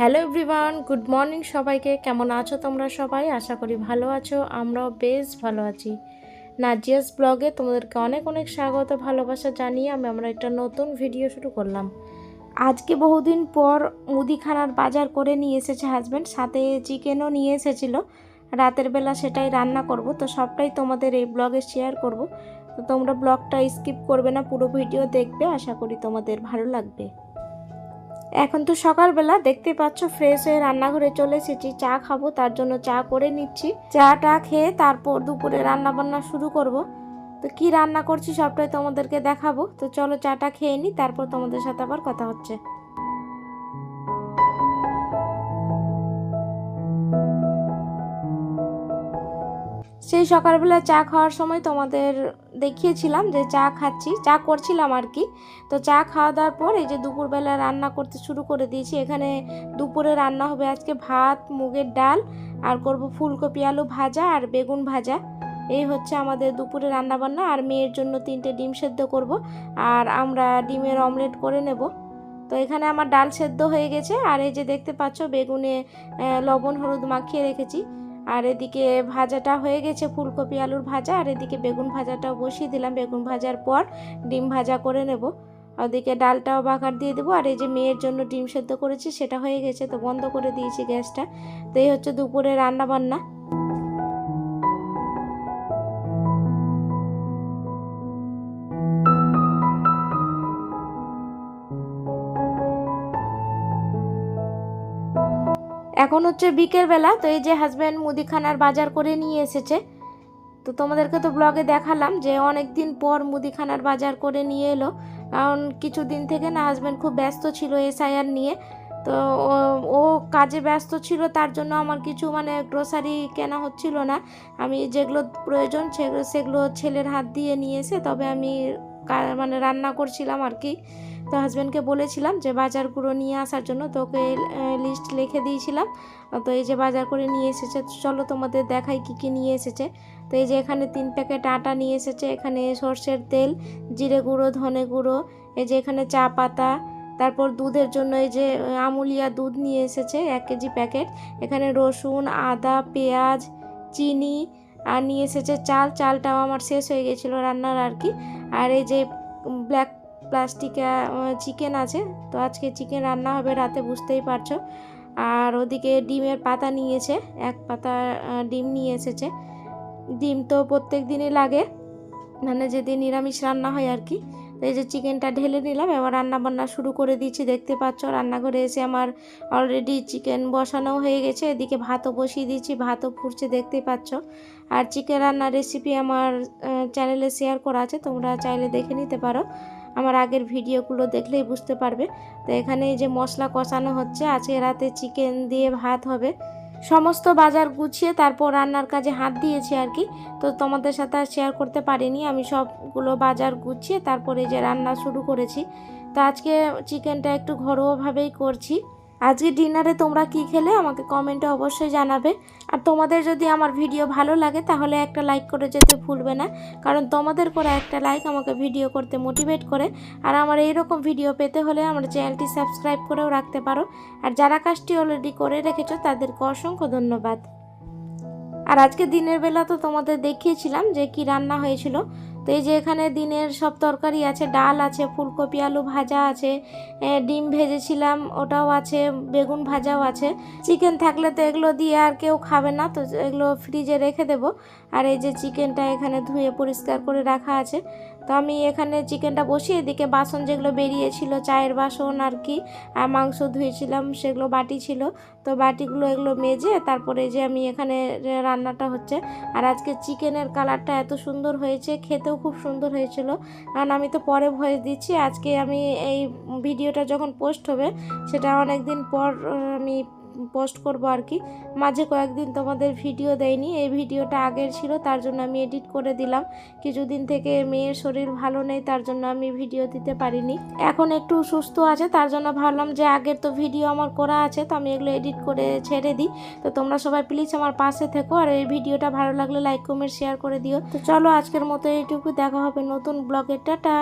Hello everyone, good morning সবাইকে। কেমন আছো তোমরা সবাই? আশা করি ভালো আছো। আমরাও বেশ ভালো আছি। নাজিয়াস ব্লগে তোমাদেরকে অনেক অনেক স্বাগত, ভালোবাসা জানিয়ে আমরা একটা নতুন ভিডিও শুরু করলাম। আজকে বহুদিন পর মুদিখানার বাজার করে নিয়ে এসেছে হাজব্যান্ড, সাথে চিকেনও নিয়ে এসেছিলো। রাতের বেলা সেটাই রান্না করব, তো সবটাই তোমাদের এই ব্লগে শেয়ার করব। তো তোমরা ব্লগটা স্কিপ করবে না, পুরো ভিডিও দেখবে, আশা করি তোমাদের ভালো লাগবে। এখন তো সকালবেলা দেখতে পাচ্ছ, ফ্রেশ হয়ে রান্নাঘরে চলে এসেছি। চা খাবো, তার জন্য চা করে নিচ্ছি। চাটা খেয়ে তারপর দুপুরে রান্না বান্না শুরু করব। তো কি রান্না করছি সবটাই তোমাদেরকে দেখাবো। তো চলো চাটা খেয়ে নিই, তারপর তোমাদের সাথে আবার কথা হচ্ছে। সেই সকালবেলা চা খাওয়ার সময় তোমাদের দেখিয়েছিলাম যে চা খাচ্ছি, চা করছিলাম আর কি। তো চা খাওয়া দাওয়ার পর এই যে দুপুরবেলা রান্না করতে শুরু করে দিয়েছি। এখানে দুপুরে রান্না হবে আজকে ভাত, মুগের ডাল, আর করব ফুলকপি আলু ভাজা আর বেগুন ভাজা। এই হচ্ছে আমাদের দুপুরে রান্না বান্না। আর মেয়ের জন্য 3টে ডিম সেদ্ধ করব, আর আমরা ডিমের অমলেট করে নেব। তো এখানে আমার ডাল সেদ্ধ হয়ে গেছে, আর এই যে দেখতে পাচ্ছ বেগুনে লবণ হলুদ মাখিয়ে রেখেছি। আর এদিকে ভাজাটা হয়ে গেছে, ফুলকপি আলুর ভাজা, আর এদিকে বেগুন ভাজাটাও বসিয়ে দিলাম। বেগুন ভাজার পর ডিম ভাজা করে নেব। ওদিকে ডালটাও বাগার দিয়ে দেবো। আর এই যে মেয়ের জন্য ডিম সেদ্ধ করেছি, সেটা হয়ে গেছে, তো বন্ধ করে দিয়েছি গ্যাসটা। তো এই হচ্ছে দুপুরে রান্না বান্না। এখন হচ্ছে বিকেলবেলা। তো এই যে হাজব্যান্ড মুদিখানার বাজার করে নিয়ে এসেছে। তো তোমাদেরকে তো ব্লগে দেখালাম যে অনেক দিন পর মুদিখানার বাজার করে নিয়ে এলো। কারণ কিছুদিন থেকে না হাজব্যান্ড খুব ব্যস্ত ছিল এসআইআর নিয়ে। তো ও কাজে ব্যস্ত ছিল, তার জন্য আমার কিছু গ্রোসারি কেনা হচ্ছিল না। আমি যেগুলো প্রয়োজন সেগুলো ছেলের হাত দিয়ে নিয়ে এসে তবে আমি রান্না করছিলাম আর কি। তো হাজব্যান্ডকে বলেছিলাম যে বাজারগুলো নিয়ে আসার জন্য, তোকে লিস্ট লিখে দিয়েছিলাম। তো এই যে বাজার করে নিয়ে এসেছে। চলো তোমাদের দেখাই কি কি নিয়ে এসেছে। তো এই যে এখানে 3 প্যাকেট আটা নিয়ে এসেছে, এখানে সর্ষের তেল, জিরে গুঁড়ো, ধনে গুঁড়ো, এই যে এখানে চা পাতা, তারপর দুধের জন্য এই যে আমুলিয়া দুধ নিয়ে এসেছে 1 কেজি প্যাকেট, এখানে রসুন, আদা, পেঁয়াজ, চিনি, আর নিয়ে এসেছে চালটাও আমার শেষ হয়ে গেছিলো রান্নার আর কি। আর এই যে ব্ল্যাক প্লাস্টিকে চিকেন আছে, তো আজকে চিকেন রান্না হবে রাতে, বুঝতেই পারছো। আর ওদিকে ডিমের পাতা নিয়েছে, 1 পাতা ডিম নিয়ে এসেছে। ডিম তো প্রত্যেক দিনই লাগে, যেদিন নিরামিষ রান্না হয় আর কি। তো এই যে চিকেনটা ঢেলে নিলাম, এবার রান্না বান্না শুরু করে দিচ্ছি। দেখতে পাচ্ছ রান্নাঘরে এসে আমার অলরেডি চিকেন বসানো হয়ে গেছে। এদিকে ভাতও বসিয়ে দিয়েছি, ভাতও ফুটছে, দেখতেই পাচ্ছ। আর চিকেন রান্নার রেসিপি আমার চ্যানেলে শেয়ার করা আছে, তোমরা চাইলে দেখে নিতে পারো। আমার আগের ভিডিওগুলো দেখলেই বুঝতে পারবে। তো এখানে এই যে মশলা কষানো হচ্ছে, আজকে রাতে চিকেন দিয়ে ভাত হবে। সমস্ত বাজার গুছিয়ে তারপর রান্নার কাজে হাত দিয়েছি আর কি। তো তোমাদের সাথে আর শেয়ার করতে পারিনি। আমি সবগুলো বাজার গুছিয়ে তারপরে যে রান্না শুরু করেছি। তো আজকে চিকেনটা একটু ঘরোয়াভাবেই করছি। আজকে ডিনারে তোমরা কি খেলে আমাকে কমেন্টে অবশ্যই জানাবে। আর তোমাদের যদি আমার ভিডিও ভালো লাগে তাহলে একটা লাইক করে যেতে ভুলবে না, কারণ তোমাদের করে একটা লাইক আমাকে ভিডিও করতে মোটিভেট করে। আর আমার এইরকম ভিডিও পেতে হলে আমার চ্যানেলটি সাবস্ক্রাইব করেও রাখতে পারো। আর যারা কাজটি অলরেডি করে রেখেছো তাদেরকে অসংখ্য ধন্যবাদ। আর আজকে দিনের বেলা তো তোমাদের দেখিয়েছিলাম যে কি রান্না হয়েছিল। তো এই যে এখানে দিনের সব তরকারি আছে, ডাল আছে, ফুলকপি আলু ভাজা আছে, ডিম ভেজেছিলাম ওটাও আছে, বেগুন ভাজাও আছে। চিকেন থাকলে তো এগুলো দিয়ে আর কেউ খাবে না, তো এগুলো ফ্রিজে রেখে দেবো। আর এই যে চিকেনটা এখানে ধুয়ে পরিষ্কার করে রাখা আছে। তো আমি এখানে চিকেনটা বসিয়ে এদিকে বাসন যেগুলো বেরিয়েছিল, চায়ের বাসন আর কি, আর মাংস ধুয়েছিলাম সেগুলো বাটি ছিল, তো বাটিগুলো এগুলো মেজে তারপরে যে আমি এখানে রান্নাটা হচ্ছে। আর আজকে চিকেনের কালারটা এত সুন্দর হয়েছে, খেতেও খুব সুন্দর হয়েছিল। কারণ আমি তো পরে ভয়েস দিচ্ছি, আজকে আমি এই ভিডিওটা যখন পোস্ট হবে সেটা অনেক দিন পর আমি পোস্ট করব আর কি। মাঝে কয়েকদিন তোমাদের ভিডিও দেয়নি, এই ভিডিওটা আগের ছিল, তার জন্য আমি এডিট করে দিলাম। কিছুদিন থেকে মেয়ের শরীর ভালো নেই, তার জন্য আমি ভিডিও দিতে পারিনি। এখন একটু সুস্থ আছে, তার জন্য ভাবলাম যে আগের তো ভিডিও আমার করা আছে, তো আমি এগুলো এডিট করে ছেড়ে দিই। তো তোমরা সবাই প্লিজ আমার পাশে থেকো, আর এই ভিডিওটা ভালো লাগলে লাইক কমেন্ট শেয়ার করে দিও। তো চলো আজকের মতো এইটুকু, দেখা হবে নতুন ব্লগে। টাটা।